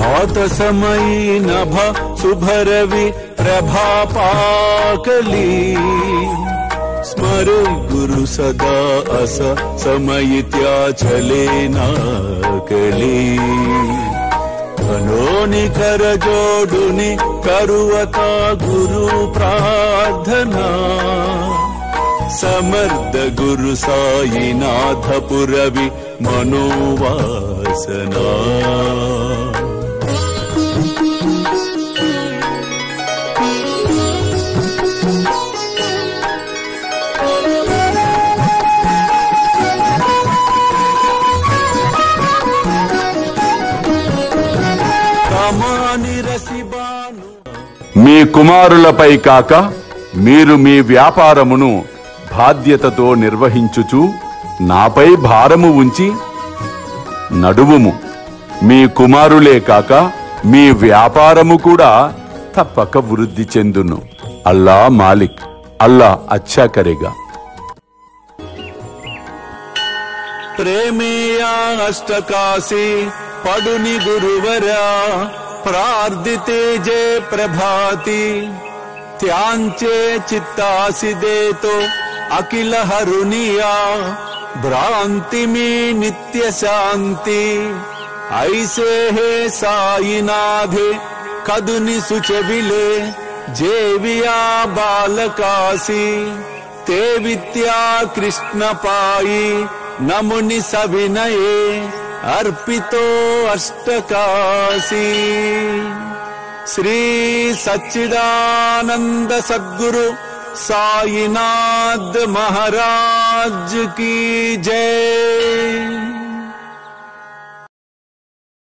भात समयी नभ शुभरवि प्रभापाकली स्मर गुरु सदा अस समयित्या चले नाकली मनोनि कर जोडुनि करुवता गुरु प्रार्थना समर्थ गुरु साईनाथ पुरवि मनोवासना మీ కుమారులపై కాక మీరు మీ వ్యాపారమును బాధ్యతతో నిర్వహించుచు నాపై భారము ఉంచి నడువుము. మీ కుమారులే కాక మీ వ్యాపారము కూడా తప్పక వృద్ధి చెందును. అల్లా మాలిక్, అల్లా అచ్చా కరేగా. ప్రేమేయా అష్టకాశి పడుని గురువరా प्रार्थिते जय प्रभाति त्यांचे चित्तासि देतो अखिल हरुनिया भ्रांति में नित्य शांति ऐसे है साईनाथे कदुनि सुचविले जेविया बालकासी ते विद्या कृष्ण पाई नमुनि सविनये अर्पितो अष्टकाशी श्री सच्चिदानंद सद्गुरु साईनाथ महाराज की जय।